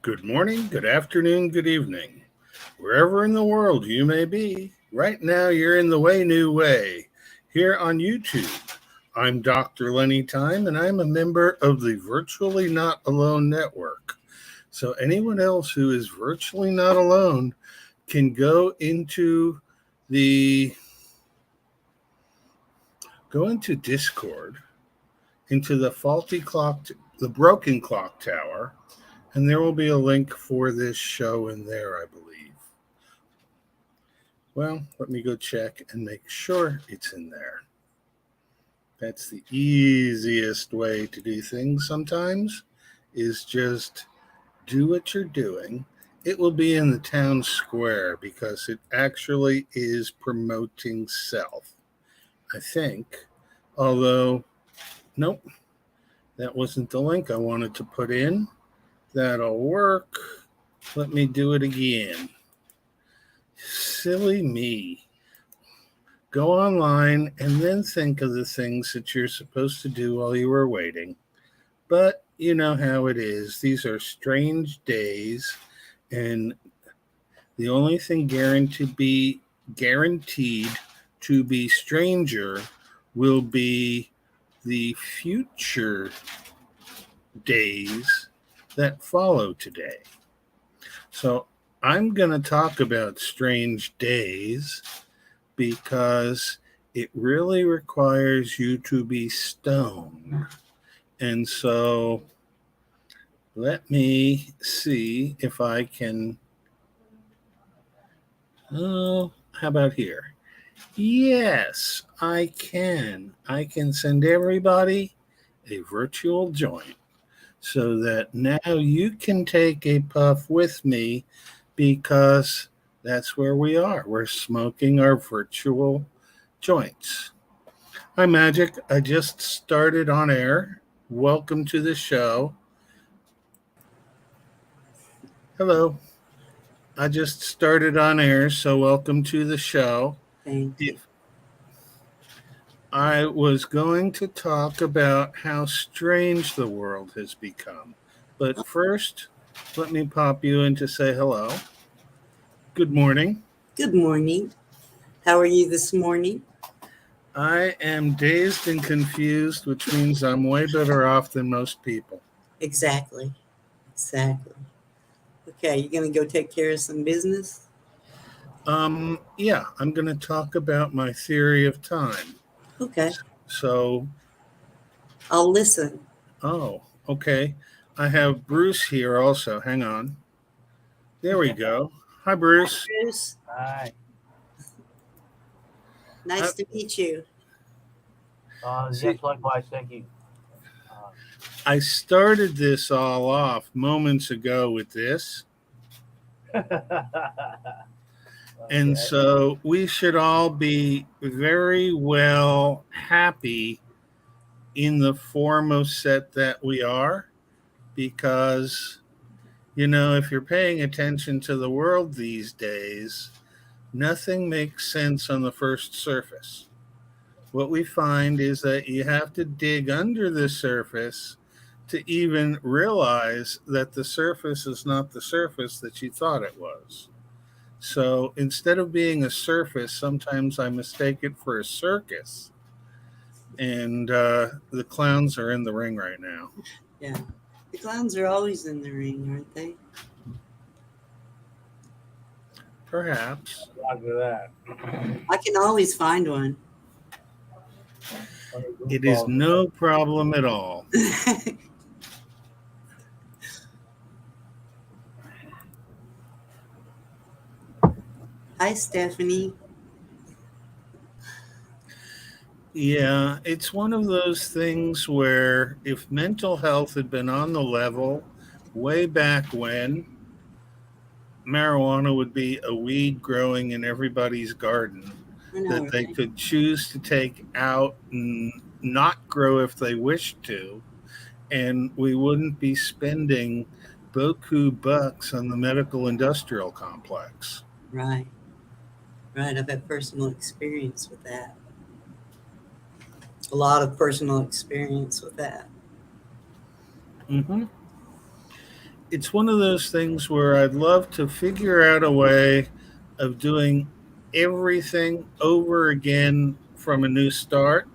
Good morning, good afternoon, good evening. Wherever in the world you may be, right now you're in the Way New Way here on YouTube. I'm Dr. Lenny Time, and I'm a member of the Virtually Not Alone Network. So, anyone else who is virtually not alone can the go into Discord, into the broken clock tower, and there will be a link for this show in there, I believe. Well, let me go check and make sure it's in there. That's the easiest way to do things sometimes, is just do what you're doing. It will be in the town square because it actually is promoting self, I think. Although, nope, that wasn't the link I wanted to put in. That'll work. Let me do it again. Silly me. Go online and then think of the things that you're supposed to do while you were waiting. But you know how it is. These are strange days, and the only thing guaranteed to be stranger will be the future days that follow today. So I'm going to talk about strange days because it really requires you to be stoned. And so let me see if I can. Oh, how about here? Yes, I can. I can send everybody a virtual joint so that now you can take a puff with me, because that's where we are. We're smoking our virtual joints. Hi, Magic. I just started on air. Welcome to the show. Hello. I just started on air, so welcome to the show. Thank you. I was going to talk about how strange the world has become. But first, let me pop you in to say hello. Good morning. Good morning. How are you this morning? I am dazed and confused, which means I'm way better off than most people. Exactly. Okay, you going to go take care of some business? Yeah, I'm going to talk about my theory of time. Okay. So, I'll listen. oh, okay. I have Bruce here also. Hang on. There we go. Hi, Bruce. Hi, Bruce. Hi. Nice to meet you. Yes, likewise. Thank you. I started this all off moments ago with this. And so we should all be very well happy in the foremost set that we are, because, if you're paying attention to the world these days, nothing makes sense on the first surface. What we find is that you have to dig under the surface to even realize that the surface is not the surface that you thought it was. So instead of being a surface, sometimes I mistake it for a circus. And the clowns are in the ring right now. Yeah. The clowns are always in the ring, aren't they? Perhaps. Roger that. I can always find one. It is no problem at all. Hi, Stephanie. Yeah, it's one of those things where if mental health had been on the level way back when, marijuana would be a weed growing in everybody's garden that they could choose to take out and not grow if they wished to. And we wouldn't be spending beaucoup bucks on the medical industrial complex. Right. I've had personal experience with that. A lot of personal experience with that. Mm-hmm. it's one of those things where I'd love to figure out a way of doing everything over again from a new start.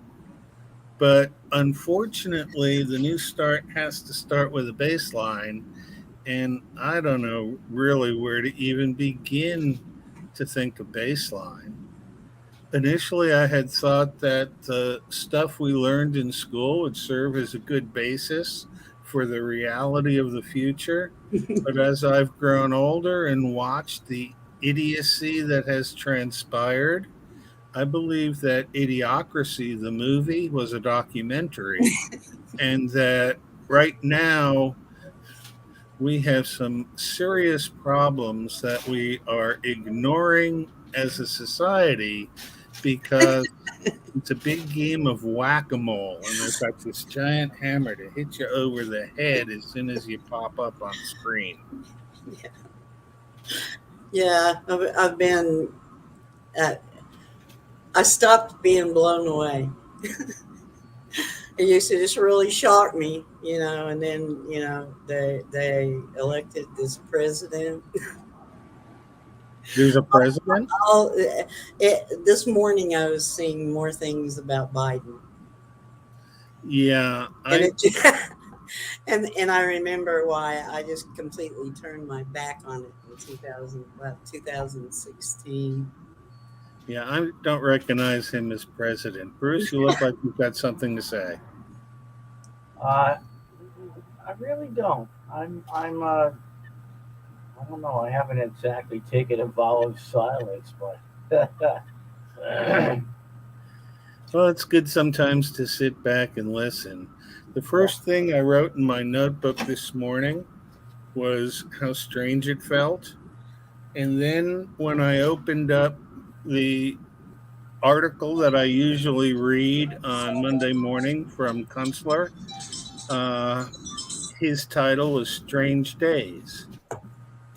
But unfortunately, the new start has to start with a baseline. And I don't know really where to even begin to think of baseline. Initially, I had thought that the stuff we learned in school would serve as a good basis for the reality of the future. But as I've grown older and watched the idiocy that has transpired, I believe that Idiocracy, the movie, was a documentary, and that right now we have some serious problems that we are ignoring as a society because it's a big game of whack-a-mole, and they've got this giant hammer to hit you over the head as soon as you pop up on screen. Yeah, I've been. Uh, I stopped being blown away. It used to just really shock me, and then they elected this president. There's a president? All this morning, I was seeing more things about Biden, Yeah, and I it and I remember why I just completely turned my back on it in 2016. yeah, I don't recognize him as president. Bruce, you look like you've got something to say. Uh, I really don't. I don't know. I haven't exactly taken a vow of silence, but Well, it's good sometimes to sit back and listen. The first thing I wrote in my notebook this morning was how strange it felt. And then when I opened up the article that I usually read on Monday morning from Kunstler, uh, his title was Strange Days.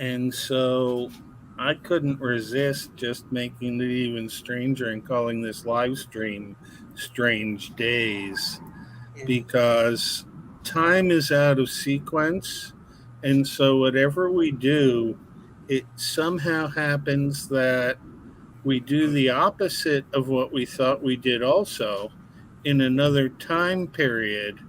And so I couldn't resist just making it even stranger and calling this live stream Strange Days Yeah. because time is out of sequence. And so whatever we do, it somehow happens that we do the opposite of what we thought we did also in another time period.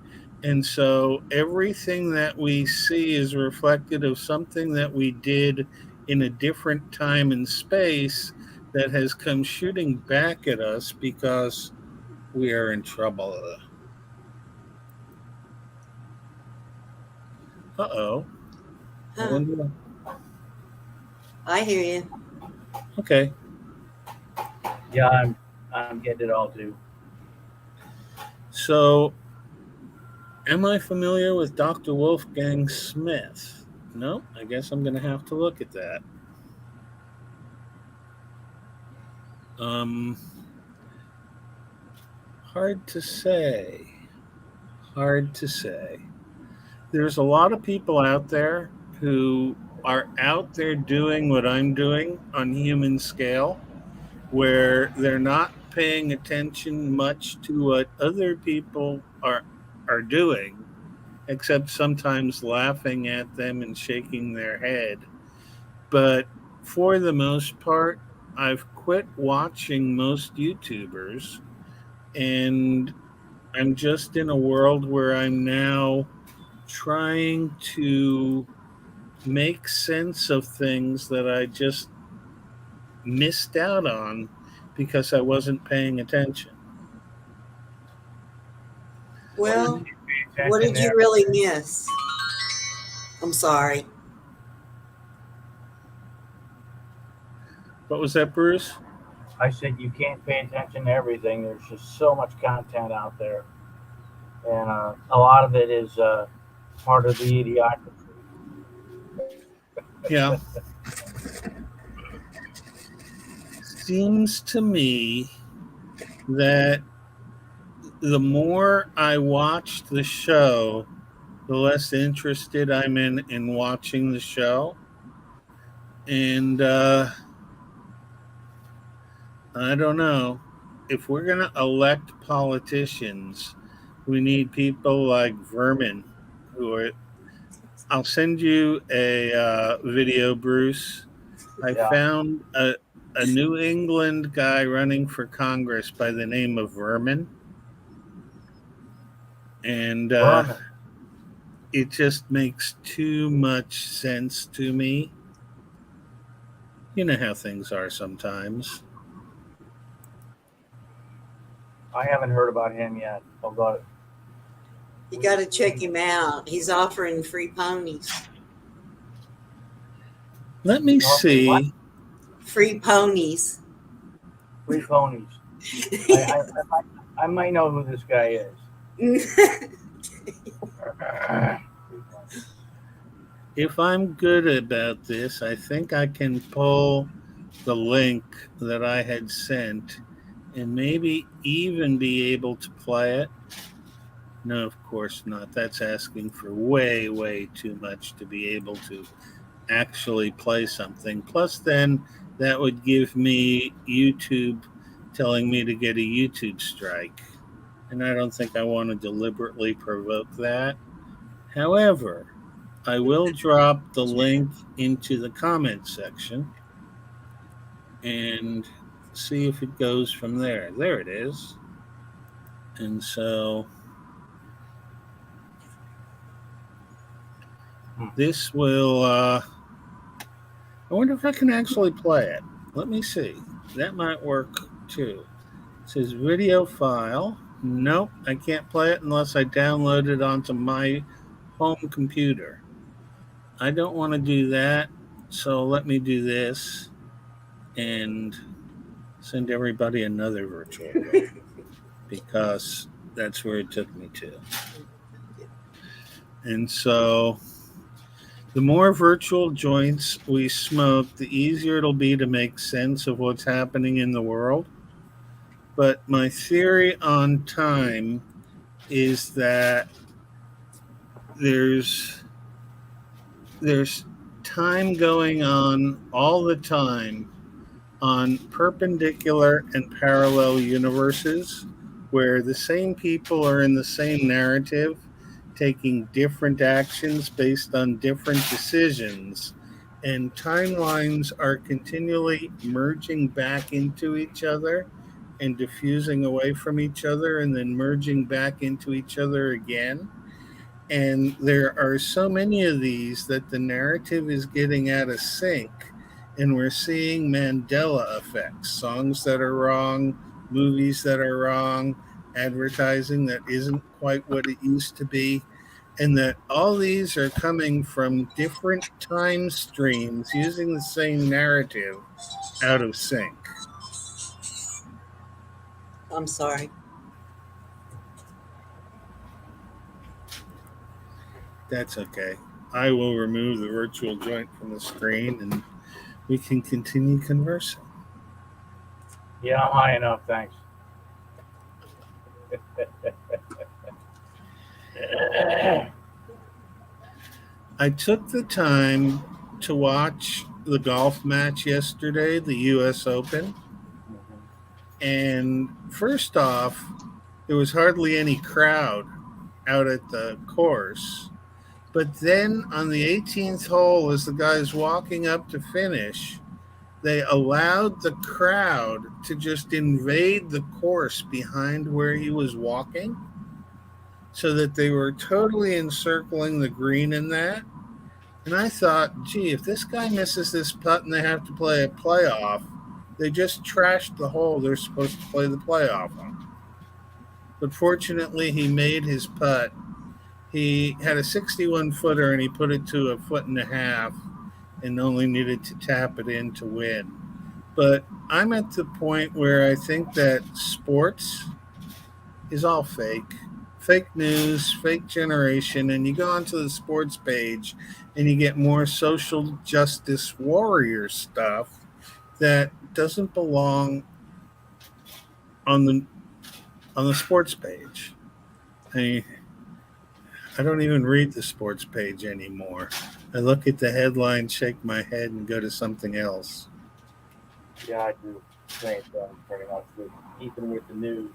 And so everything that we see is reflected of something that we did in a different time and space that has come shooting back at us because we are in trouble. Uh oh. I Huh. wonder. I hear you. Okay. yeah, I'm getting it all too. So, am I familiar with Dr. Wolfgang Smith? No, I guess I'm going to have to look at that. Um, hard to say. Hard to say. There's a lot of people out there who are out there doing what I'm doing on human scale, where they're not paying attention much to what other people are doing, except sometimes laughing at them and shaking their head. But for the most part, I've quit watching most YouTubers, and I'm just in a world where I'm now trying to make sense of things that I just missed out on because I wasn't paying attention. Well, you Well, can't pay what attention did you there. really miss? I'm sorry. What was that, Bruce? I said you can't pay attention to everything. There's just so much content out there, and a lot of it is part of the idiocracy. Yeah. Seems to me that the more I watch the show, the less interested I'm in watching the show. And I don't know. If we're going to elect politicians, we need people like Vermin who are I'll send you a video, Bruce. I Yeah. found a New England guy running for Congress by the name of Vermin, and Vermin. it just makes too much sense to me. You know how things are sometimes. I haven't heard about him yet. Although You got to check him out. He's offering free ponies. Let me offering what? see. Free ponies. Free ponies. I might know who this guy is. If I'm good about this, I think I can pull the link that I had sent and maybe even be able to play it. No, of course not. That's asking for way, way too much to be able to actually play something. Plus, then that would give me YouTube telling me to get a YouTube strike. And I don't think I want to deliberately provoke that. However, I will drop the link into the comment section and see if it goes from there. There it is. And so this will, I wonder if I can actually play it. Let me see. That might work too. It says video file. Nope, I can't play it unless I download it onto my home computer. I don't want to do that, so let me do this and send everybody another virtual link because that's where it took me to. And so the more virtual joints we smoke, the easier it'll be to make sense of what's happening in the world. But my theory on time is that there's time going on all the time on perpendicular and parallel universes where the same people are in the same narrative taking different actions based on different decisions, and timelines are continually merging back into each other and diffusing away from each other and then merging back into each other again. And there are so many of these that the narrative is getting out of sync, and we're seeing Mandela effects, songs that are wrong, movies that are wrong, advertising that isn't quite what it used to be, and that all these are coming from different time streams using the same narrative out of sync. I'm sorry. That's okay. I will remove the virtual joint from the screen and we can continue conversing. Yeah, I'm high enough, thanks. I took the time to watch the golf match yesterday, the US Open. And first off, there was hardly any crowd out at the course. But then on the 18th hole, as the guy's walking up to finish, they allowed the crowd to just invade the course behind where he was walking so that they were totally encircling the green in that. And I thought, gee, if this guy misses this putt and they have to play a playoff, they just trashed the hole they're supposed to play the playoff on. But fortunately, he made his putt. He had a 61 footer and he put it to a foot and a half and only needed to tap it in to win. But I'm at the point where I think that sports is all fake news, fake generation. And you go onto the sports page and you get more social justice warrior stuff that doesn't belong on the sports page. I don't even read the sports page anymore. I look at the headline, shake my head, and go to something else. Yeah, I do. Same thing, pretty much, even with the news.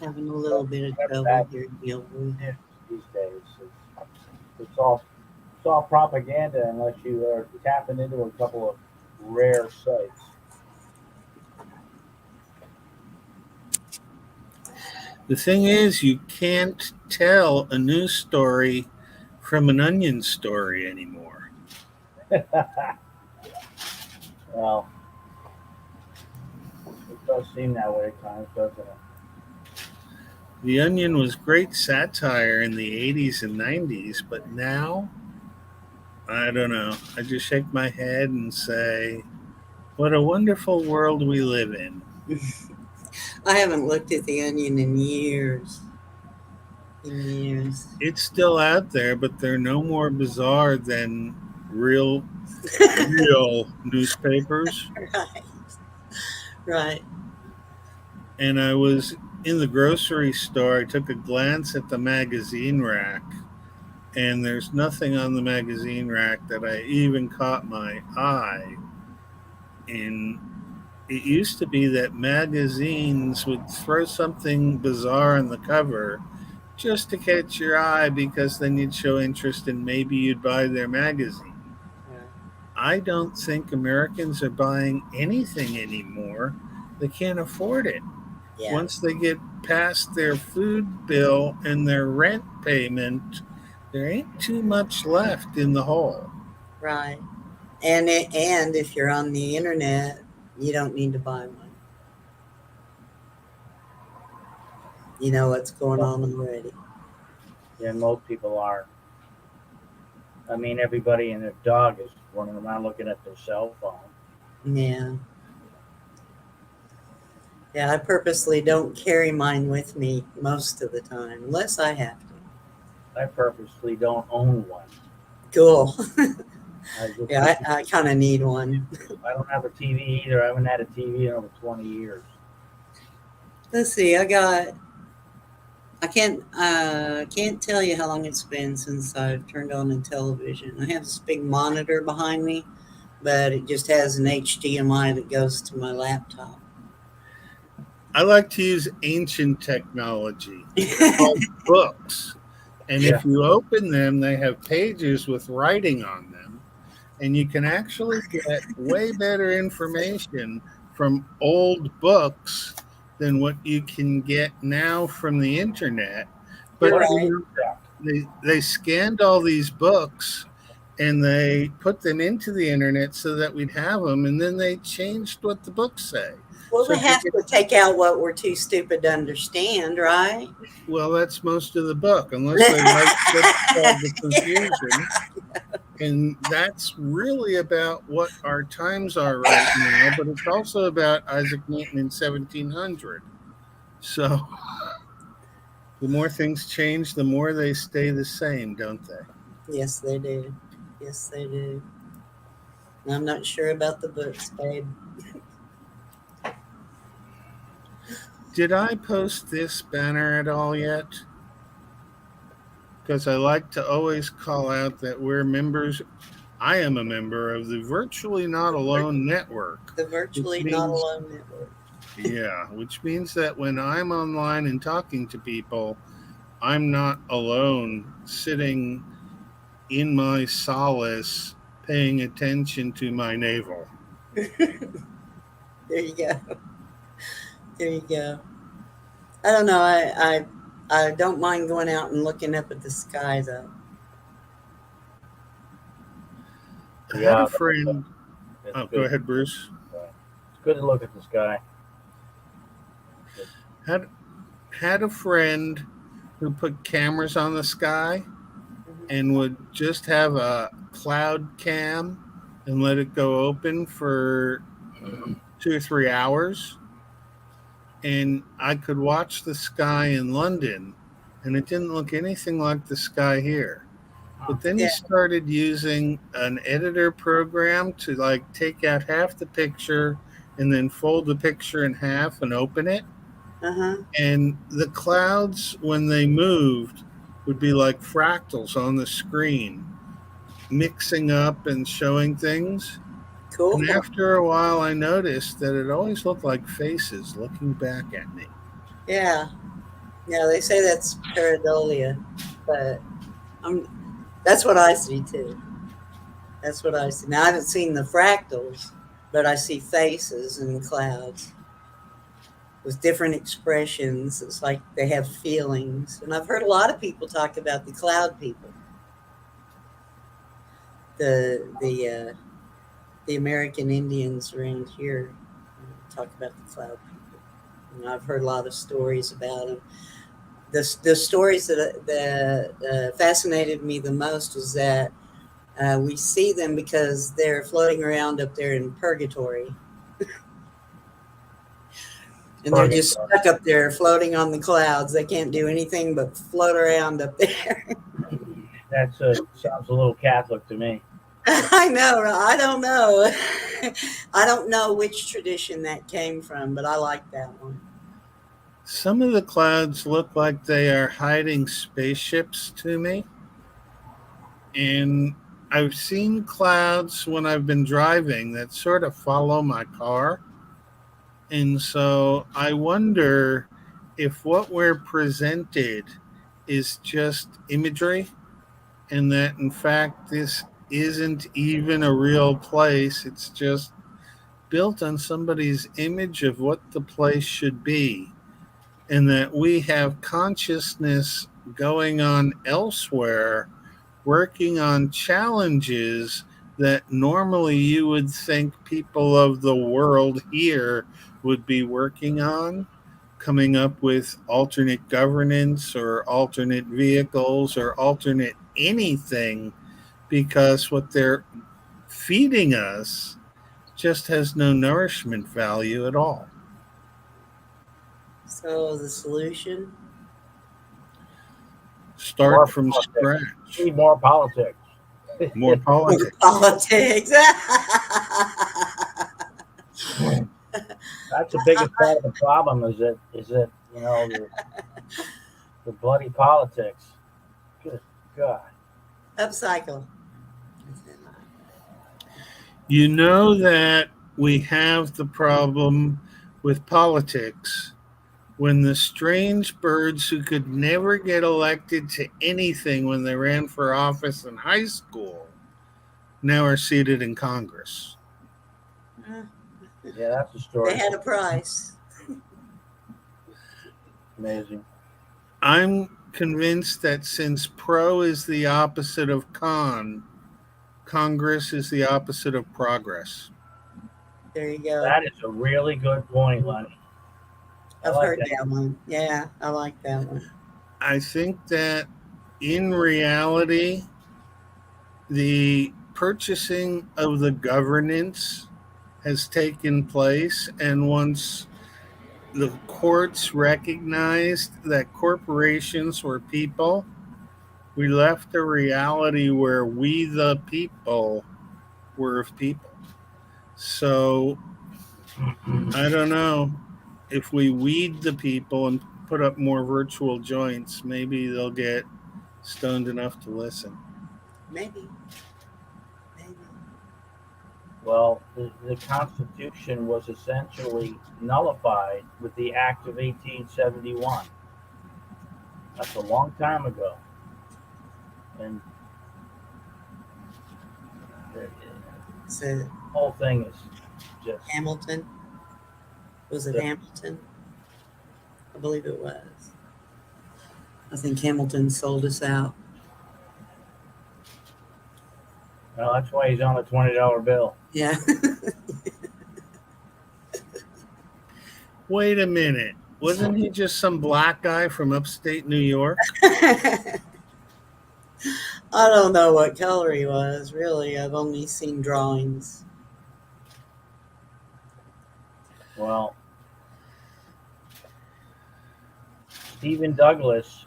Having a little bit of trouble here, Gilbert. these days. It's all propaganda unless you are tapping into a couple of rare sites. The thing is, you can't tell a news story from an onion story anymore. Well, it does seem that way at times, doesn't it? The Onion was great satire in the 80s and 90s, but now, I don't know. I just shake my head and say, what a wonderful world we live in. I haven't looked at the Onion in years. In years. It's still out there, but they're no more bizarre than real newspapers. Right. Right. And I was in the grocery store. I took a glance at the magazine rack, and there's nothing on the magazine rack that I even caught my eye. And it used to be that magazines would throw something bizarre on the cover just to catch your eye because then you'd show interest and maybe you'd buy their magazine. Yeah. I don't think Americans are buying anything anymore. They can't afford it. Yeah. Once they get past their food bill and their rent payment, there ain't too much left in the hole. Right. And if you're on the internet, you don't need to buy one. You know what's going on already. Yeah, most people are. I mean, everybody and their dog is running around looking at their cell phone. Yeah. Yeah, I purposely don't carry mine with me most of the time, unless I have to. I purposely don't own one. Cool. I just- Yeah, I kind of need one. I don't have a TV either. I haven't had a TV in over 20 years. Let's see. I can't tell you how long it's been since I've turned on a television. I have this big monitor behind me, but it just has an HDMI that goes to my laptop. I like to use ancient technology. They're called books. And if you open them, they have pages with writing on them. And you can actually get way better information from old books than what you can get now from the internet. But Right. they scanned all these books and they put them into the internet so that we'd have them. And then they changed what the books say. Well, So they have to take out what we're too stupid to understand, right? Well, that's most of the book, unless they write books called The Confusion. And that's really about what our times are right now, but it's also about Isaac Newton in 1700. So the more things change, the more they stay the same, don't they? Yes, they do. Yes, they do. And I'm not sure about the books, babe. Did I post this banner at all yet? Because I like to always call out that we're members. I am a member of the Virtually Not Alone Network. The Virtually Which Not means- Alone Network. Yeah, which means that when I'm online and talking to people, I'm not alone sitting in my solace paying attention to my navel. There you go. There you go. I don't know. I don't mind going out and looking up at the sky, though. I had Yeah, a friend. It's Oh, good. go ahead, Bruce. It's good to look at the sky. Had a friend who put cameras on the sky and would just have a cloud cam and let it go open for 2 or 3 hours. And I could watch the sky in London, and it didn't look anything like the sky here. But then he Yeah. started using an editor program to like take out half the picture and then fold the picture in half and open it. Uh-huh. And the clouds, when they moved, would be like fractals on the screen, mixing up and showing things. Cool. And after a while, I noticed that it always looked like faces looking back at me. Yeah. Yeah, they say that's pareidolia. But that's what I see too. That's what I see. Now I haven't seen the fractals, but I see faces in the clouds with different expressions. It's like they have feelings. And I've heard a lot of people talk about the cloud people, the American Indians around here talk about the cloud people. And I've heard a lot of stories about them. The stories that fascinated me the most was that we see them because they're floating around up there in purgatory. And they're just stuck up there floating on the clouds. They can't do anything but float around up there. That sounds a little Catholic to me. I know. I don't know. I don't know which tradition that came from, but I like that one. Some of the clouds look like they are hiding spaceships to me. And I've seen clouds when I've been driving that sort of follow my car. And so I wonder if what we're presented is just imagery, and that in fact this isn't even a real place. It's just built on somebody's image of what the place should be, and that we have consciousness going on elsewhere, working on challenges that normally you would think people of the world here would be working on, coming up with alternate governance or alternate vehicles or alternate anything, because what they're feeding us just has no nourishment value at all. So the solution? Start More from politics. scratch. Need more politics. More politics. Politics. That's the biggest part of the problem. Is that the bloody politics. Good God. Upcycle. You know that we have the problem with politics when the strange birds who could never get elected to anything when they ran for office in high school now are seated in Congress. Yeah, that's the story. They had a price. Amazing. I'm convinced that since pro is the opposite of con, Congress is the opposite of progress. There you go. That is a really good point, Lenny. I've heard that one. Yeah, I like that one. I think that in reality, the purchasing of the governance has taken place, and once the courts recognized that corporations were people, we left a reality where we the people were of people. So I don't know, if we weed the people and put up more virtual joints, maybe they'll get stoned enough to listen. Maybe. Well, the Constitution was essentially nullified with the Act of 1871. That's a long time ago. And the whole thing is just... Hamilton? Was it Hamilton? I believe it was. I think Hamilton sold us out. Well, that's why he's on the $20 bill. Yeah. Wait a minute. Wasn't he just some black guy from upstate New York? I don't know what color he was, really. I've only seen drawings. Well, Stephen Douglas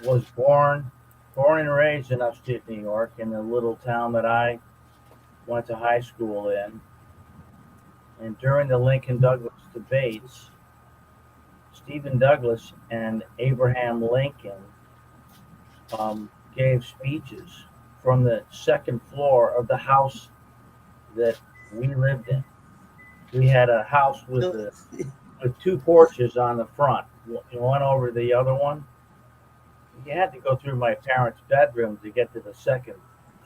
was born and raised in upstate New York, in the little town that I went to high school in. And during the Lincoln-Douglas debates, Stephen Douglas and Abraham Lincoln gave speeches from the second floor of the house that we lived in. We had a house with two porches on the front, one over the other one. You had to go through my parents' bedroom to get to the second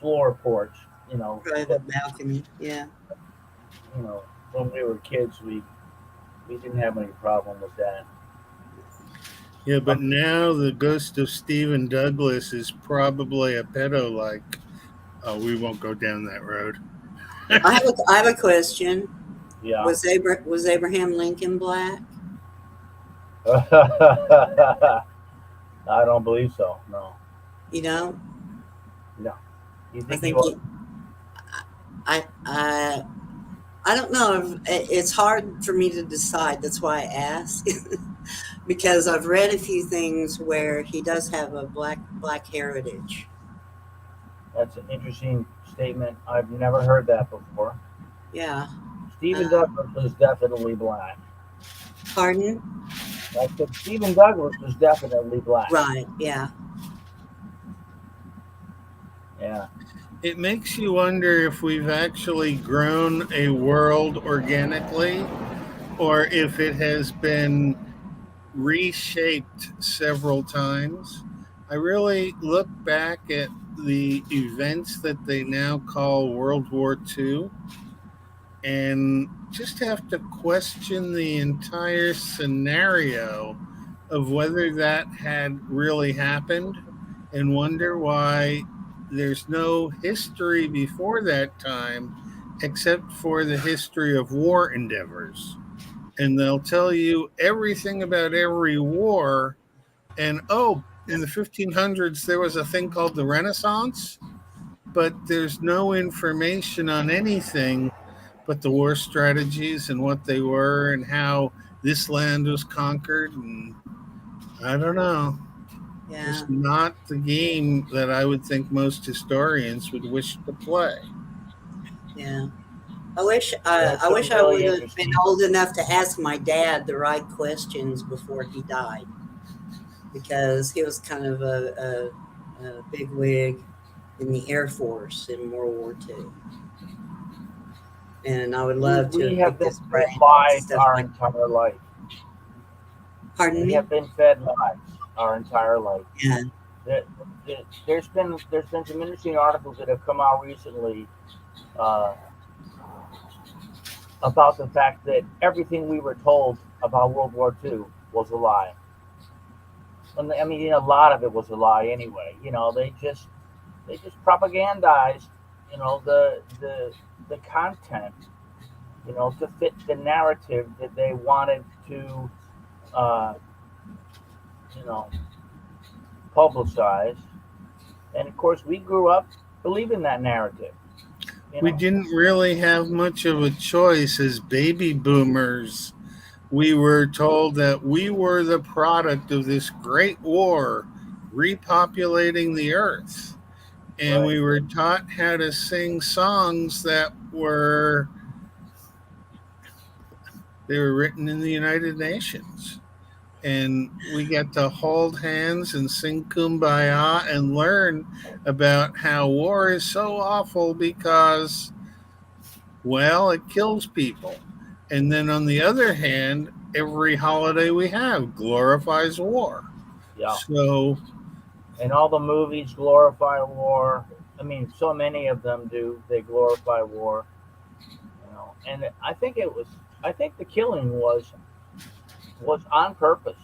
floor porch. You know, Private balcony. Yeah. you know, when we were kids, we didn't have any problem with that. Yeah, but now the ghost of Stephen Douglas is probably a pedo. Like, oh, we won't go down that road. I have a question. Yeah. Was Abraham Lincoln black? I don't believe so. No, You know, no. You I think he think was? I I I don't know. It's hard for me to decide. That's why I ask, because I've read a few things where he does have a black heritage. That's an interesting statement. I've never heard that before. Yeah. Stephen Uh, Douglas was definitely black. Pardon? I said Stephen Douglas was definitely black. Right. Yeah. Yeah. It makes you wonder if we've actually grown a world organically or if it has been reshaped several times. I really look back at the events that they now call World War II and just have to question the entire scenario of whether that had really happened and wonder why there's no history before that time except for the history of war endeavors. And they'll tell you everything about every war. And oh, in the 1500s, there was a thing called the Renaissance, but there's no information on anything but the war strategies and what they were and how this land was conquered. And I don't know. Yeah. Just not the game that I would think most historians would wish to play. Yeah. That's I a wish I really would have been interesting. old enough to ask my dad the right questions before he died, because he was kind of a big wig in the Air Force in World War II. And I would love to We have have picked been his brain fed and lies stuff our like entire life. Pardon We me? have been fed lies our entire life. Yeah. There- there's been some interesting articles that have come out recently uh, about the fact that everything we were told about World War II was a lie. And I mean, a lot of it was a lie anyway. They just propagandized, the content, to fit the narrative that they wanted to, uh, you know, publicize. And of course, we grew up believing that narrative. You We know, didn't really have much of a choice as baby boomers. We were told that we were the product of this great war repopulating the earth. And right? we were taught how to sing songs that were they were written in the United Nations. And we got to hold hands and sing kumbaya and learn about how war is so awful because, well, it kills people. And then on the other hand, every holiday we have glorifies war. Yeah. So And all the movies glorify war. I mean, so many of them do. They glorify war. And I think the killing was on purpose.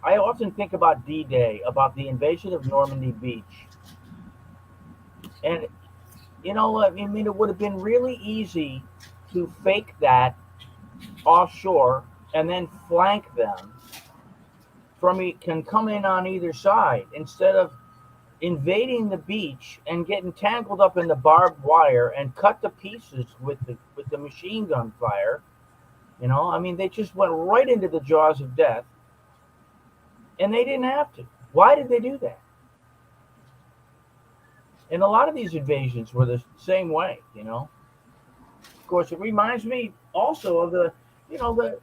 I often think about D-Day, about the invasion of Normandy Beach, and I mean, it would have been really easy to fake that offshore and then flank them can come in on either side instead of invading the beach and getting tangled up in the barbed wire and cut to pieces with the machine gun fire. I mean, they just went right into the jaws of death, and they didn't have to. Why did they do that? And a lot of these invasions were the same way. Of course, it reminds me also of you know, the,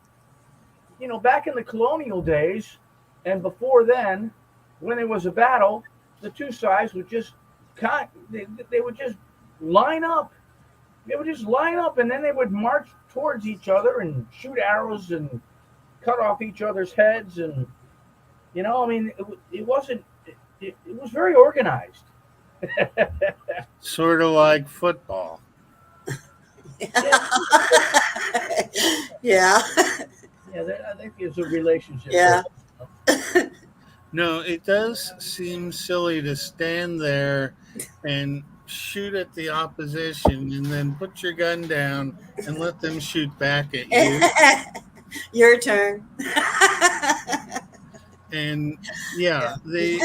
back in the colonial days, and before then, when there was a battle, the two sides would just they would just line up. They would just line up, and then they would march towards each other and shoot arrows and cut off each other's heads. And I mean, it wasn't. it was very organized. Sort of like football. Yeah, Yeah. yeah. I think there's a relationship Yeah. there. No, it does seem silly to stand there and shoot at the opposition and then put your gun down and let them shoot back at you. Your turn. And yeah, the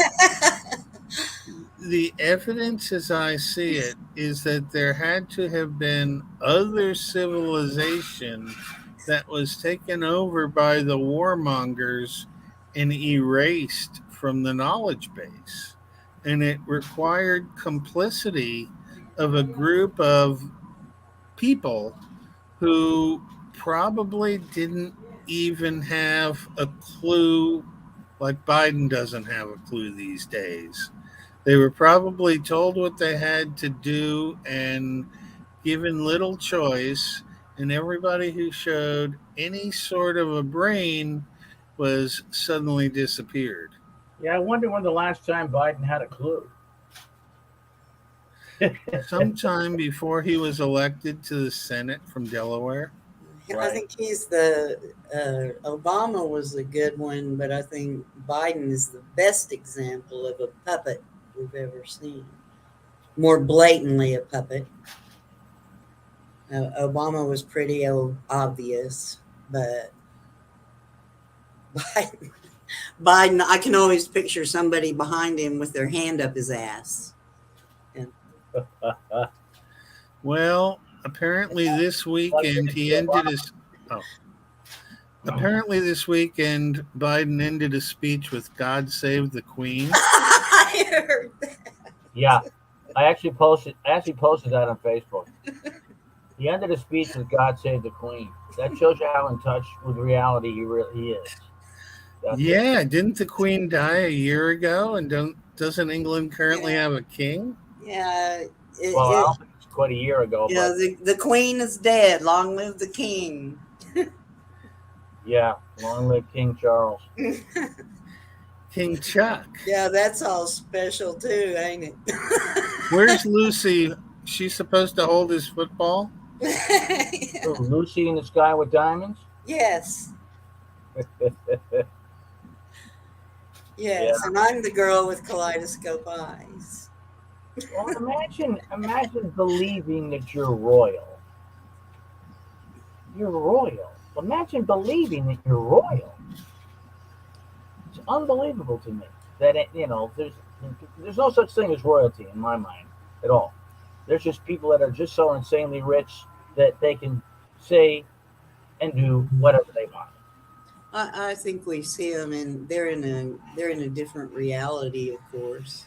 evidence as I see it is that there had to have been other civilization that was taken over by the warmongers and erased from the knowledge base. And it required complicity of a group of people who probably didn't even have a clue, like Biden doesn't have a clue these days. They were probably told what they had to do and given little choice, and everybody who showed any sort of a brain was suddenly disappeared. Yeah, I wonder when the last time Biden had a clue. Sometime before he was elected to the Senate from Delaware. I think he's the Obama was a good one, but I think Biden is the best example of a puppet we've ever seen. More blatantly a puppet. Obama was pretty obvious, but Biden, I can always picture somebody behind him with their hand up his ass. Well, apparently this weekend he ended his. Oh. Apparently this weekend Biden ended a speech with "God Save the Queen." I heard that. Yeah, I actually posted that on Facebook. He ended a speech with "God Save the Queen." That shows you how in touch with reality he really is. Yeah, didn't the Queen die a year ago? And doesn't England currently have a king? Yeah. Well, I don't think it's quite a year ago. Yeah, But the Queen is dead. Long live the King. yeah, long live King Charles. King Chuck. Yeah, that's all special too, ain't it? Where's Lucy? She's supposed to hold his football? Oh, Lucy in the Sky with Diamonds? Yes. Yes, Yeah. and I'm the girl with kaleidoscope eyes. Well, imagine believing that you're royal. You're royal. Imagine believing that you're royal. It's unbelievable to me that there's no such thing as royalty in my mind at all. There's just people that are just so insanely rich that they can say and do whatever they want. I think we see them, and they're in a different reality, of course.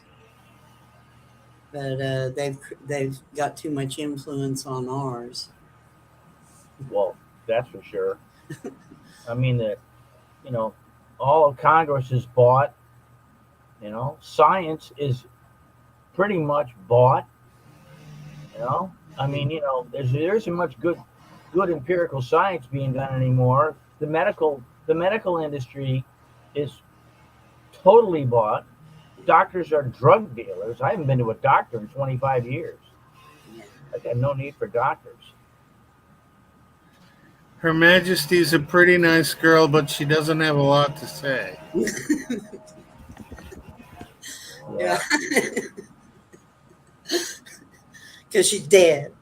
But they've got too much influence on ours. Well, that's for sure. I mean that all of Congress is bought. Science is pretty much bought. I mean, there isn't much good empirical science being done anymore. The medical industry is totally bought. Doctors are drug dealers. I haven't been to a doctor in 25 years. I got no need for doctors. Her Majesty's a pretty nice girl, but she doesn't have a lot to say. Yeah. Because she's dead.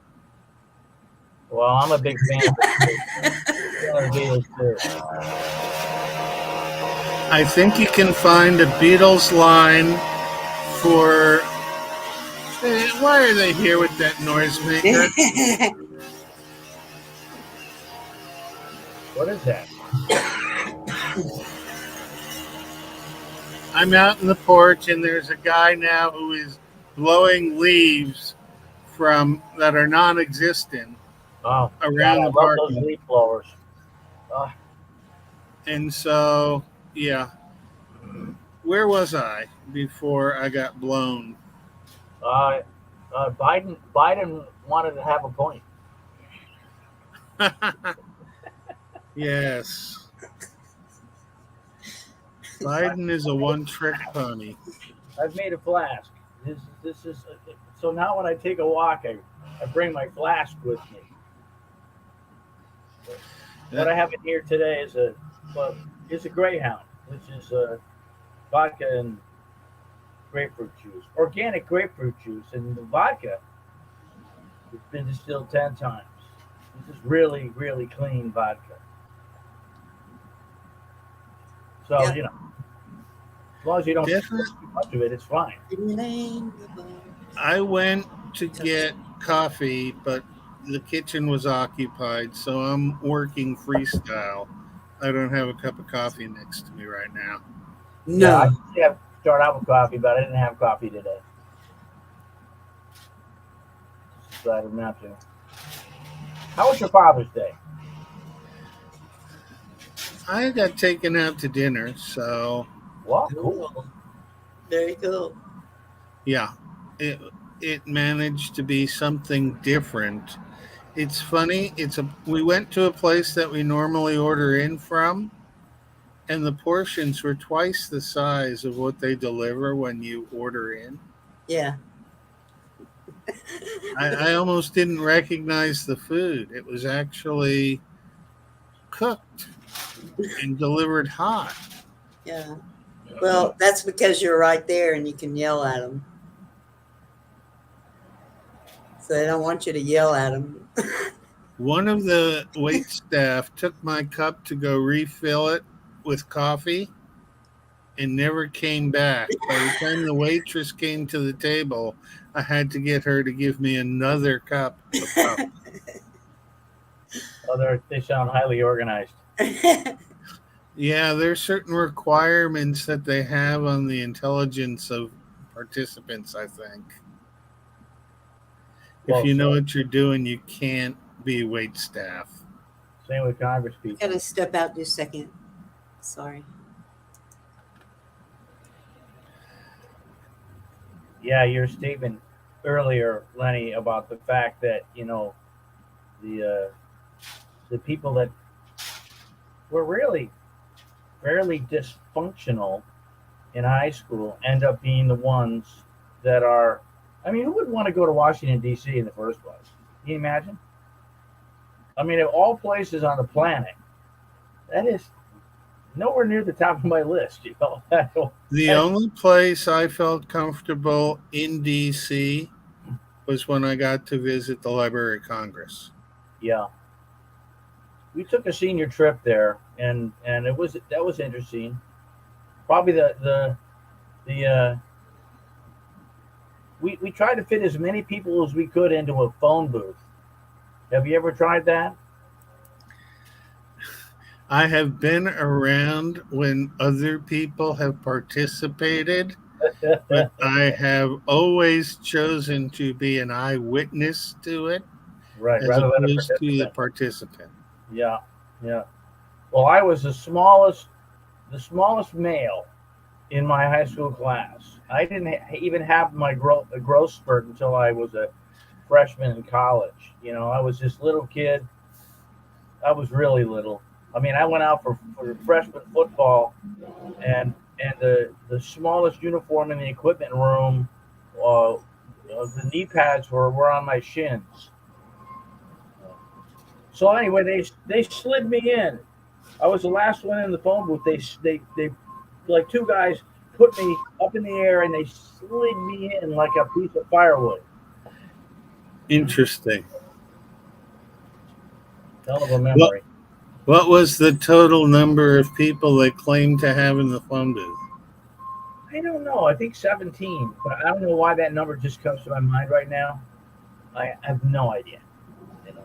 Well, I'm a big fan of Beatles too. I think you can find a Beatles line for. Hey, why are they here with that noisemaker? What is that? I'm out in the porch, and there's a guy now who is blowing leaves from that are non-existent Oh, around the I love park. those leaf blowers. And so, yeah. Where was I before I got blown? Biden wanted to have a point. Yes. Biden is a one-trick pony. I've made a flask. This is so now when I take a walk, I bring my flask with me. What I have in here today is well, is a Greyhound, which is vodka and grapefruit juice, organic grapefruit juice, and the vodka has been distilled 10 times. This is really, really clean vodka. So Yeah. as long as you don't Definitely. drink too much of it, it's fine. I went to get coffee, but the kitchen was occupied, so I'm working freestyle. I don't have a cup of coffee next to me right now. Yeah, I No. usually have start out with coffee, but I didn't have coffee today. Decided not to. How was your Father's Day? I got taken out to dinner, so Well, cool. Cool. Very cool. yeah, it it managed to be something different. It's funny. We went to a place that we normally order in from, and the portions were twice the size of what they deliver when you order in. Yeah. I almost didn't recognize the food. It was actually cooked and delivered hot. Yeah. Well, that's because you're right there and you can yell at them. So they don't want you to yell at them. One of the wait staff took my cup to go refill it with coffee and never came back. By the time the waitress came to the table, I had to get her to give me another cup of coffee. Oh, they sound highly organized. Yeah, there's certain requirements that they have on the intelligence of participants, I think. If Well, you know what you're doing, you can't be wait staff. same with Congress people. Gotta step out just a second. Sorry. Yeah, your statement earlier, Lenny, about the fact that the people that were really fairly dysfunctional in high school end up being the ones that are. I mean, who would want to go to Washington D.C. in the first place? Can you imagine? I mean, of all places on the planet, that is nowhere near the top of my list. The only place I felt comfortable in DC was when I got to visit the Library of Congress. Yeah, we took a senior trip there, and that was interesting. Probably the we tried to fit as many people as we could into a phone booth. Have you ever tried that? I have been around when other people have participated, but I have always chosen to be an eyewitness to it Right, as rather than a opposed to the participant. participant. Yeah, yeah. Well, I was the smallest male in my high school class. I didn't even have my growth spurt until I was a freshman in college. I was this little kid. I was really little. I mean, I went out for freshman football, and the smallest uniform in the equipment room, the knee pads were on my shins. So anyway, they slid me in. I was the last one in the phone booth. They like two guys put me up in the air and they slid me in like a piece of firewood. Interesting. Hell of a memory. What was the total number of people they claimed to have in the phone booth? I don't know. I think 17, but I don't know why that number just comes to my mind right now. I have no idea. You know,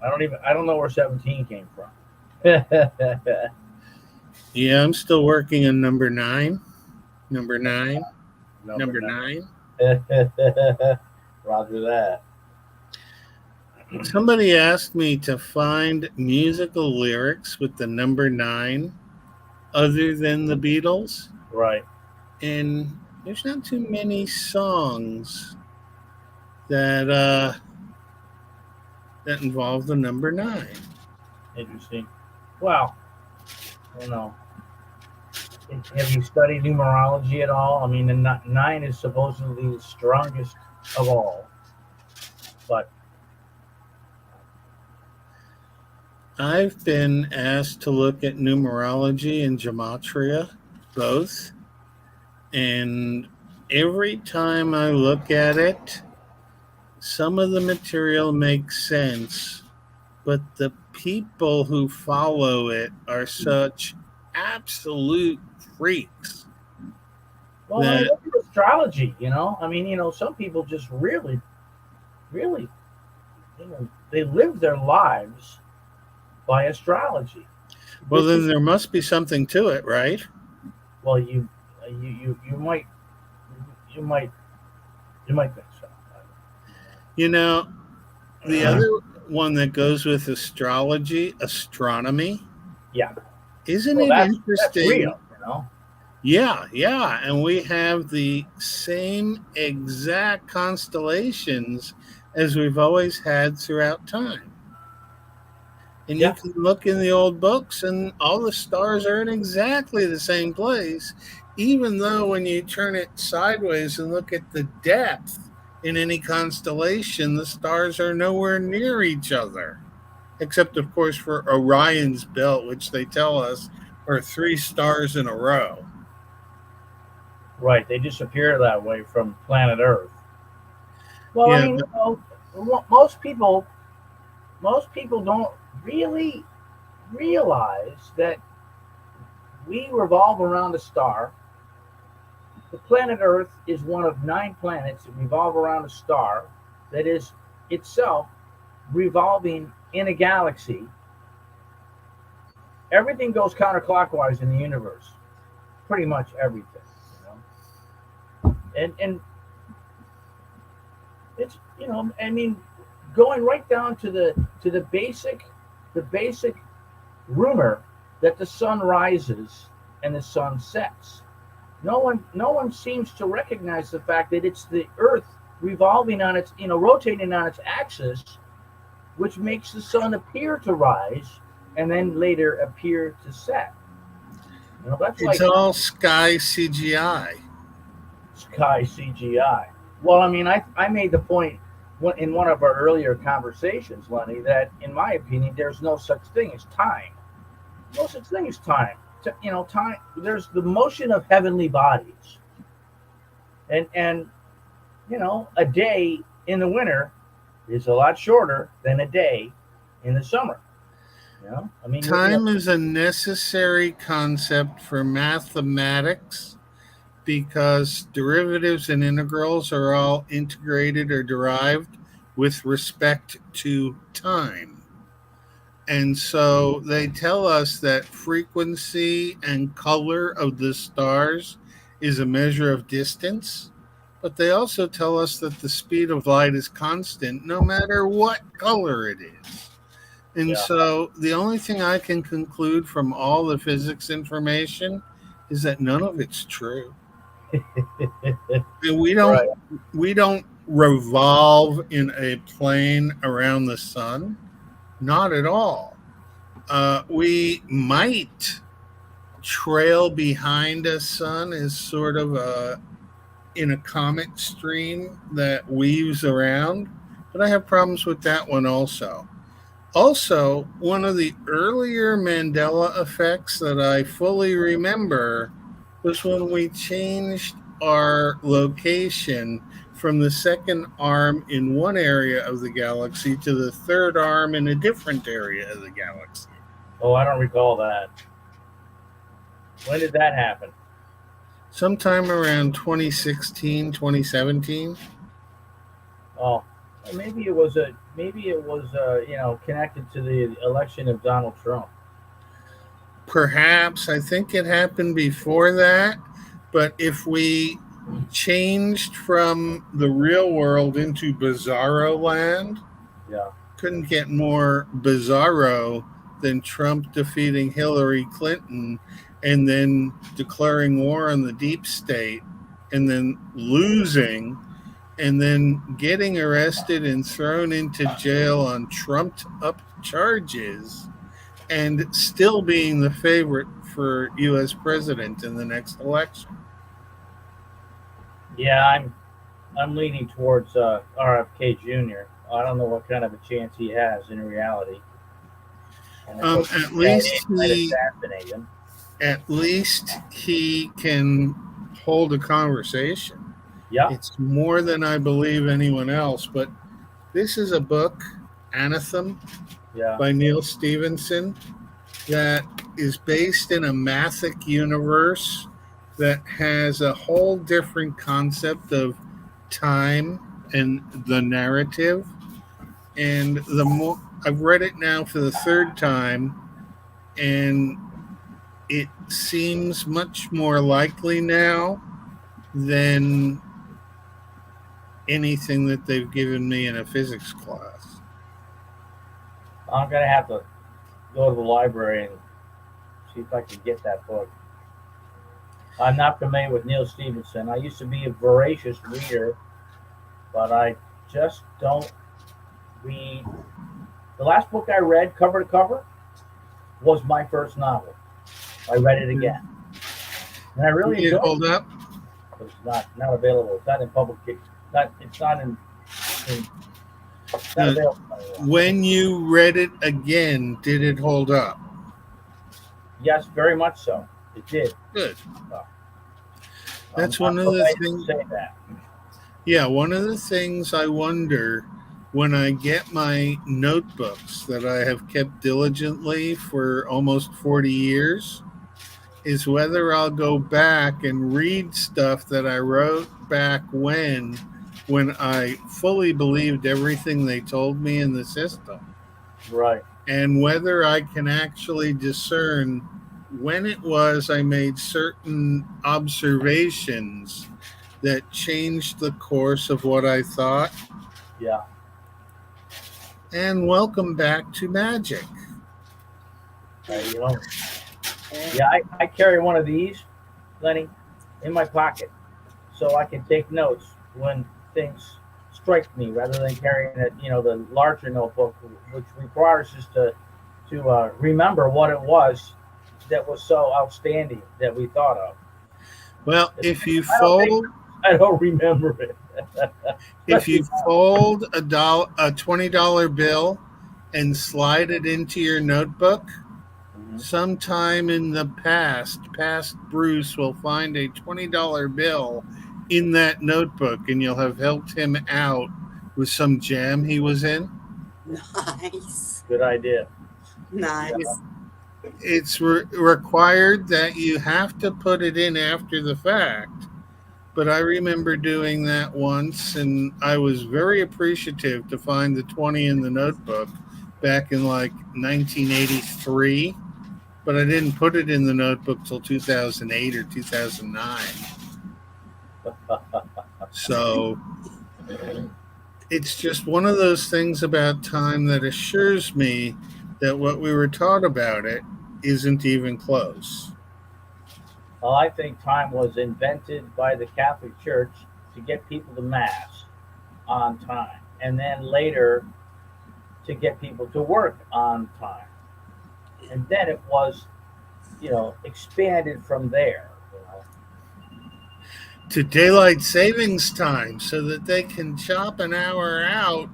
I don't know where 17 came from. Yeah, I'm still working on number 9. Number 9. Number 9. Roger that. Somebody asked me to find musical lyrics with the number 9 other than the Beatles. Right. And there's not too many songs that that involve the number 9. Interesting. Well, you know, Have you studied numerology at all? I mean, the nine is supposedly the strongest of all, but I've been asked to look at numerology and gematria, both, and every time I look at it, some of the material makes sense, but the people who follow it are such absolute freaks well, when I that, look at astrology, I mean, some people just really, really, they live their lives by astrology, well, which then is there must be something to it, right? well, you might you might you might think so. You know, the other one that goes with astrology, astronomy, Yeah, isn't well, it that's interesting? real. Yeah, yeah. And we have the same exact constellations as we've always had throughout time. And you Yeah, can look in the old books, and all the stars are in exactly the same place, even though when you turn it sideways and look at the depth in any constellation, the stars are nowhere near each other. Except, of course, for Orion's belt, which they tell us are three stars in a row. right. They disappear that way from planet Earth. Well, I Yeah, mean, most people don't really realize that we revolve around a star. The planet Earth is one of 9 planets that revolve around a star that is itself revolving in a galaxy. Everything goes counterclockwise in the universe, pretty much everything. And it's I mean, going right down to the basic rumor that the sun rises and the sun sets. No one seems to recognize the fact that it's the Earth revolving on its rotating on its axis, which makes the sun appear to rise and then later appear to set. That's it's like all sky CGI. sky CGI. Well, I mean, I made the point in one of our earlier conversations, Lenny, that in my opinion, there's no such thing as time. No such thing as time. Time. There's the motion of heavenly bodies, and a day in the winter is a lot shorter than a day in the summer. I mean, Time is a necessary concept for mathematics because derivatives and integrals are all integrated or derived with respect to time. And so they tell us that frequency and color of the stars is a measure of distance, but they also tell us that the speed of light is constant no matter what color it is. And yeah, so the only thing I can conclude from all the physics information is that none of it's true. And we don't right. we don't revolve in a plane around the sun. Not at all. We might trail behind a sun as sort of a in a comet stream that weaves around, but I have problems with that one also. Also, one of the earlier Mandela effects that I fully remember was when we changed our location from the second arm in one area of the galaxy to the third arm in a different area of the galaxy. Oh, I don't recall that. When did that happen? Sometime around 2016, 2017. Oh, well, maybe it was connected to the election of Donald Trump. Perhaps I think it happened before that, but if we changed from the real world into bizarro land, Yeah. couldn't get more bizarro than Trump defeating Hillary Clinton and then declaring war on the deep state and then losing and then getting arrested and thrown into jail on trumped up charges and still being the favorite for U.S. president in the next election. Yeah, I'm leaning towards RFK Jr. I don't know what kind of a chance he has in reality. And of course, At least might he, assassinate him. at least he can hold a conversation. Yeah, It's more than I believe anyone else. But this is a book, Anthem, yeah, by Neil Stevenson, that is based in a mathic universe that has a whole different concept of time and the narrative. And the more I've read it now for the third time, and it seems much more likely now than anything that they've given me in a physics class. I'm gonna have to go to the library and see if I can get that book. I'm not familiar with Neil Stevenson. I used to be a voracious reader, but I just don't read. The last book I read, cover to cover, was my first novel. I read it again, and I really Did it enjoyed it. hold up? But it's not available. It's not in public. It's not in it's not No. available anywhere. When you read it again, did it hold up? Yes, very much so. It did. Good. Uh, That's I'm one of the glad you things. say that. Yeah, one of the things I wonder when I get my notebooks that I have kept diligently for almost 40 years is whether I'll go back and read stuff that I wrote back when I fully believed everything they told me in the system, Right. and whether I can actually discern when it was I made certain observations that changed the course of what I thought. Yeah. And welcome back to magic. You know. Yeah, I carry one of these, Lenny, in my pocket, so I can take notes when things strike me, rather than carrying it. The larger notebook, which requires us to remember what it was that was so outstanding that we thought of. Well, if you I don't take. fold I don't remember it. if you Especially fold a $20 bill and slide it into your notebook, Mhm. sometime in the past Bruce will find a $20 bill in that notebook, and you'll have helped him out with some jam he was in. Nice. Good idea. Nice. It's required that you have to put it in after the fact. But I remember doing that once, and I was very appreciative to find the 20 in the notebook back in like 1983. But I didn't put it in the notebook till 2008 or 2009. So it's just one of those things about time that assures me that what we were taught about it isn't even close. Well, I think time was invented by the Catholic Church to get people to Mass on time, and then later to get people to work on time. And then it was, expanded from there. To daylight savings time so that they can chop an hour out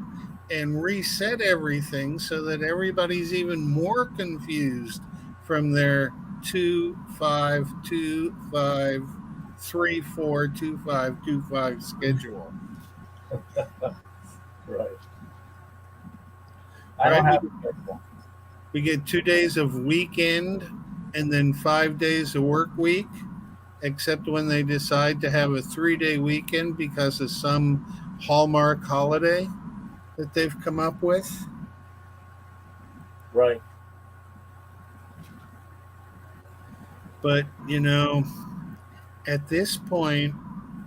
and reset everything so that everybody's even more confused from their 2 5 2 5 3 4 2 5 2 5 schedule. Right. I Right? don't have a schedule. We get 2 days of weekend and then 5 days of work week, except when they decide to have a 3-day weekend because of some Hallmark holiday that they've come up with. Right. But, at this point,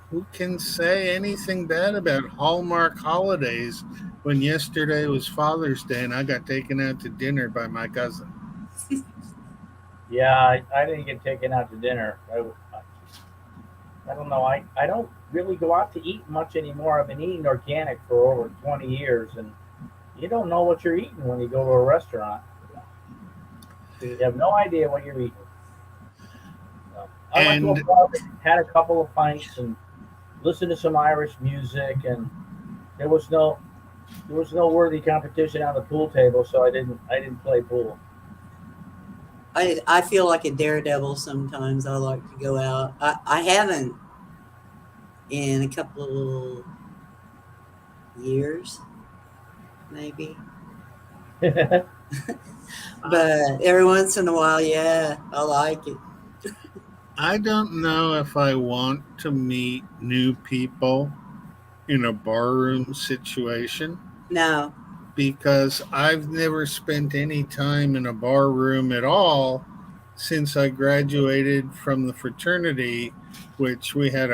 who can say anything bad about Hallmark holidays when yesterday was Father's Day and I got taken out to dinner by my cousin? Yeah, I didn't get taken out to dinner. I don't know. I don't really go out to eat much anymore. I've been eating organic for over 20 years, and you don't know what you're eating when you go to a restaurant. You have no idea what you're eating. I went to a And pub, had a couple of pints, and listened to some Irish music, and there was no there was no worthy competition on the pool table, so I didn't play pool. I feel like a daredevil sometimes. I like to go out. I haven't in a couple of years, maybe. But every once in a while, yeah, I like it. I don't know if I want to meet new people in a barroom situation No, because I've never spent any time in a bar room at all since I graduated from the fraternity, which we had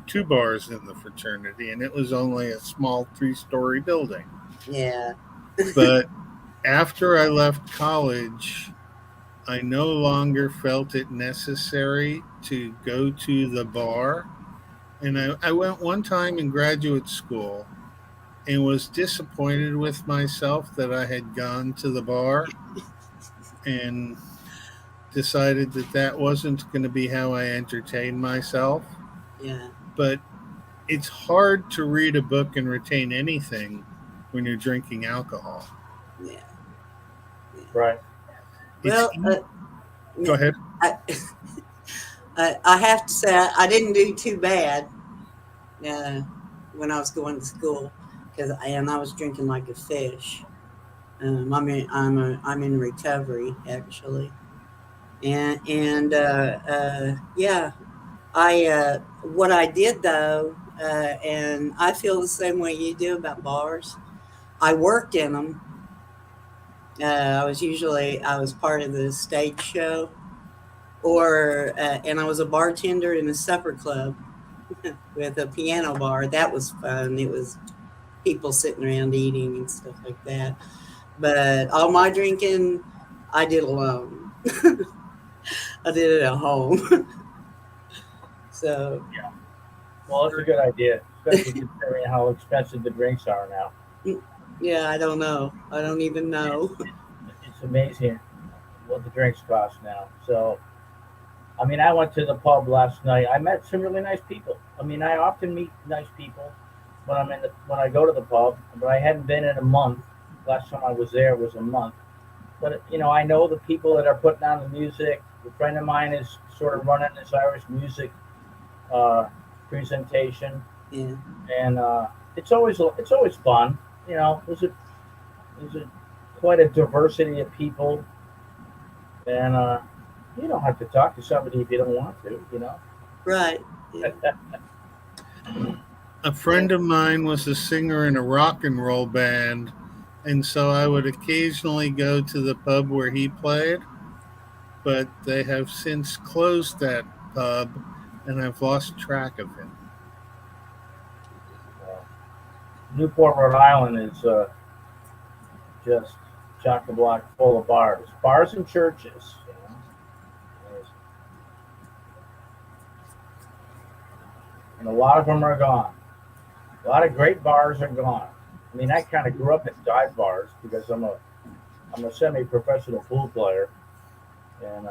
two bars in the fraternity, and it was only a small 3-story building. yeah, But after I left college, I no longer felt it necessary to go to the bar. And I went one time in graduate school and was disappointed with myself that I had gone to the bar and decided that that wasn't going to be how I entertained myself. yeah, But it's hard to read a book and retain anything when you're drinking alcohol. yeah. Right. It's Well, Go ahead. I, I have to say I didn't do too bad uh, when I was going to school and I was drinking like a fish. I'm in recovery actually, and yeah, I what I did though, and I feel the same way you do about bars. I worked in them. I was part of the stage show, or and I was a bartender in a supper club with a piano bar. That was fun. It was people sitting around eating and stuff like that. But all my drinking, I did alone. I did it at home. So Well, that's a good idea, especially considering how expensive the drinks are now. yeah, I don't know. I don't even know. It's amazing what the drinks cost now. So, I mean, I went to the pub last night. I met some really nice people. I mean, I often meet nice people when I go to the pub, but I hadn't been in a month. Last time I was there was a month. But I know the people that are putting on the music. A friend of mine is sort of running this Irish music uh, presentation, Yeah, and it's always fun. There's quite a diversity of people, and you don't have to talk to somebody if you don't want to. right. Yeah, A friend of mine was a singer in a rock and roll band, and so I would occasionally go to the pub where he played, but they have since closed that pub and I've lost track of him. Uh, Newport, Rhode Island is just chock a block full of bars and churches. And a lot of them are gone. A lot of great bars are gone. I mean, I kind of grew up in dive bars because I'm a semi-professional pool player, and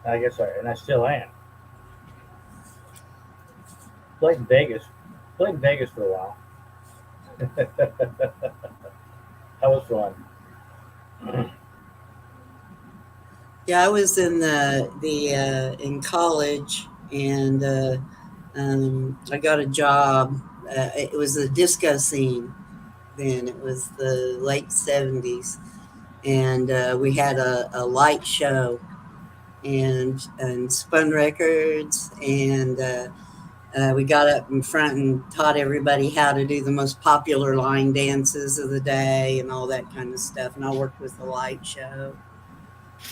I still am. Played in Vegas, played in Vegas for a while. That was fun. yeah. I was in the in college, and I got a job. It was the disco scene then. It was the late 70s, and we had a light show and spun records, and we got up in front and taught everybody how to do the most popular line dances of the day and all that kind of stuff. And I worked with the light show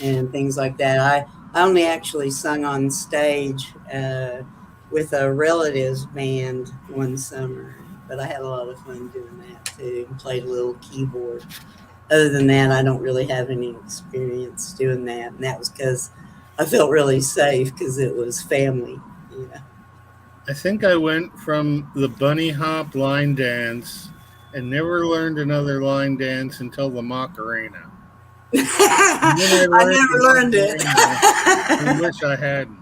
and things like that. I only actually sung on stage with a relatives band one summer, but I had a lot of fun doing that too and played a little keyboard. Other than that, I don't really have any experience doing that. And that was because I felt really safe because it was family, you know. I think I went from the bunny hop line dance and never learned another line dance until the Macarena. And then I I learned never learned it. I wish I hadn't.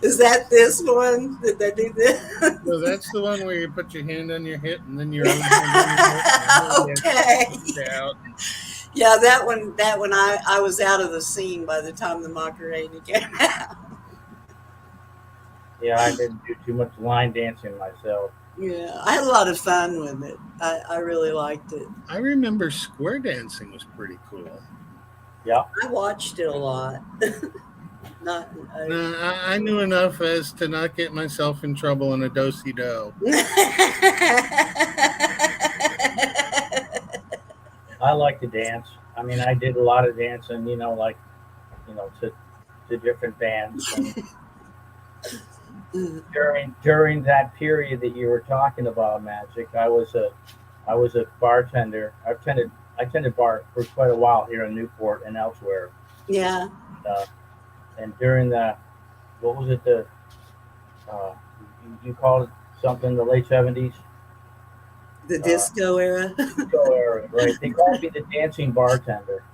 Is that this one? Did they do this? No, that's the one where you put your hand on your hip and then your other hand on your hip. And then Okay. you out. Yeah, that one. I was out of the scene by the time the Macarena came out. Yeah, I didn't do too much line dancing myself. Yeah, I had a lot of fun with it. I really liked it. I remember square dancing was pretty cool. Yeah. I watched it a lot. Not. No, I knew enough as to not get myself in trouble in a do-si-do. I like to dance. I mean, I did a lot of dancing, like, to different bands. And during that period that you were talking about, Magic, I was a bartender. I tended bar for quite a while here in Newport and elsewhere. Yeah. And during what was it, uh, you called it something, the late 70s? The disco era. Disco era, right? They called me the dancing bartender.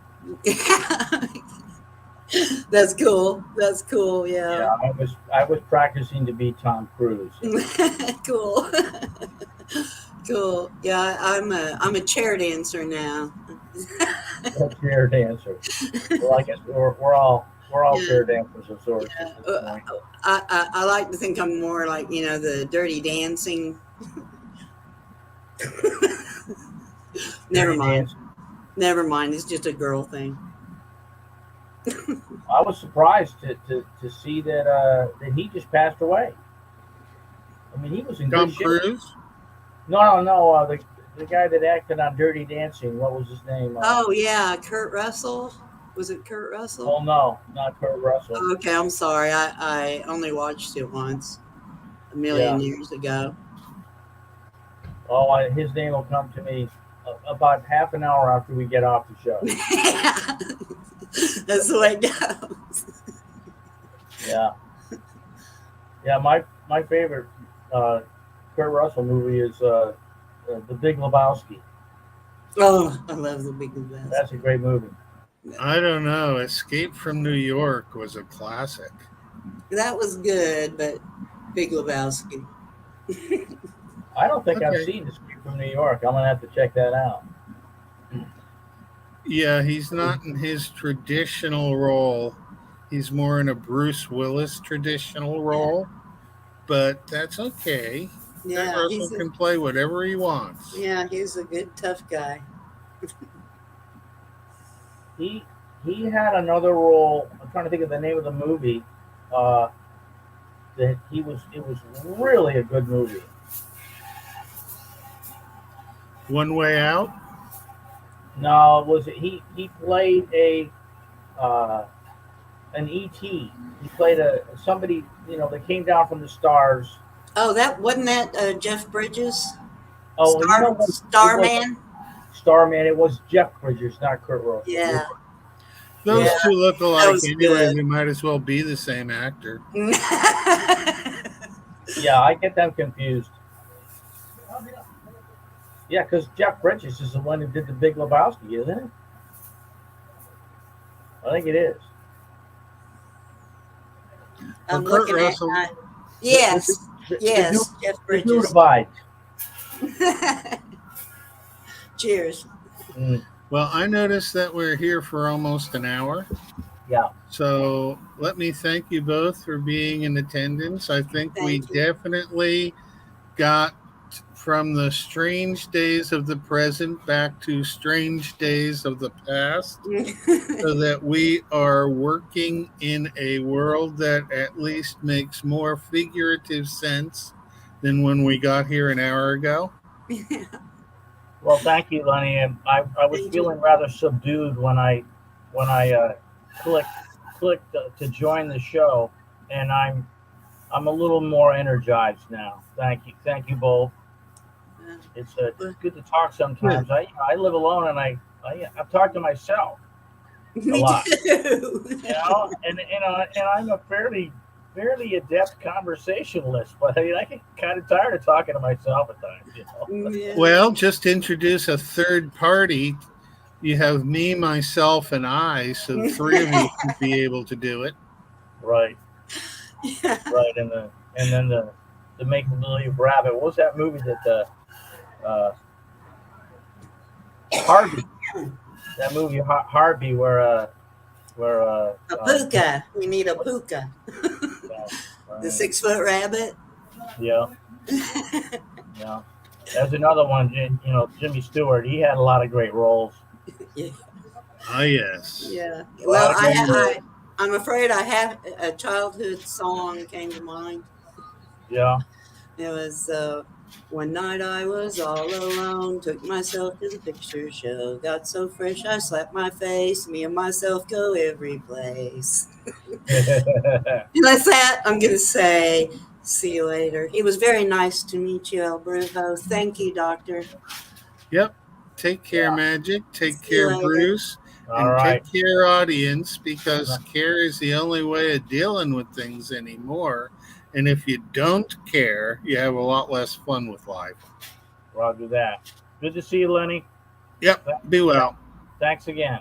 That's cool. That's cool. Yeah. Yeah, I was practicing to be Tom Cruise. Cool. Cool. Yeah, I'm a chair dancer now. A chair dancer. Well, I guess we're all Yeah. chair dancers of sorts Yeah. at this point. I like to think I'm more like the Dirty Dancing. Never Dirty mind. dancing. Never mind. It's just a girl thing. I was surprised to see that he just passed away. I mean, he was in Tom good shape. Cruise? No. The guy that acted on Dirty Dancing. What was his name? Oh yeah, Kurt Russell. Was it Kurt Russell? Oh no, not Kurt Russell. Okay, I'm sorry. I only watched it once, a million years ago. Oh, his name will come to me about half an hour after we get off the show. That's the way it goes. Yeah. My favorite Kurt Russell movie is The Big Lebowski. Oh, I love The Big Lebowski. That's a great movie. I don't know. Escape from New York was a classic. That was good, but Big Lebowski. I don't think I've Okay. seen Escape from New York. I'm gonna have to check that out. Yeah, he's not in his traditional role. He's more in a Bruce Willis traditional role, but that's okay. Yeah, Kurt Russell can play whatever he wants. he's a good tough guy. He had another role. I'm trying to think of the name of the movie. That it was really a good movie. One Way Out? No, was it he played an ET. He played somebody that came down from the stars. Oh, wasn't that Jeff Bridges? Oh, Starman. Starman. It was Jeff Bridges, not Kurt Russell. Yeah. Those Yeah, two look that alike was anyway. good. They might as well be the same actor. Yeah, I get them confused. Yeah, because Jeff Bridges is the one who did The Big Lebowski, isn't it? I think it is. I'm Well, Kurt looking Russell- at. Yes, yes, Jeff The Bridges. dude abides. Cheers. Well, I noticed that we're here for almost an hour. Yeah. So let me thank you both for being in attendance. I think we Thank you. definitely got from the strange days of the present back to strange days of the past, so that we are working in a world that at least makes more figurative sense than when we got here an hour ago. Well, thank you, Lenny. And I was Thank you. feeling rather subdued when I clicked to join the show, and I'm a little more energized now. Thank you both. It's good to talk sometimes. I live alone, and I talk to myself, Me lot. too. and I'm a fairly adept conversationalist, but I mean I get kind of tired of talking to myself at times. Yeah. Well, just introduce a third party You have me, myself, and I, so three of you should be able to do it. Right, Yeah. right, and then the make believe rabbit. What was that movie that the Harvey? That movie Harvey where A puka. We need a puka. uh, The 6 foot rabbit. yeah, yeah. There's another one. You know, Jimmy Stewart. He had a lot of great roles. Yeah. Ah, yes. Yeah. A Well, lot of great roles. I'm afraid I have a childhood song came to mind. Yeah. It was one night I was all alone, took myself to the picture show, got so fresh I slapped my face, me and myself go every place. And that's that. I'm going to say, see you later. It was very nice to meet you, El Brujo. Thank you, Doctor. Yep. Take care, Yeah. Magic. Take See you care, later. Bruce. All And right. take care, audience, because care is the only way of dealing with things anymore. And if you don't care, you have a lot less fun with life. Roger that. Good to see you, Lenny. Yep. Be well. Thanks again.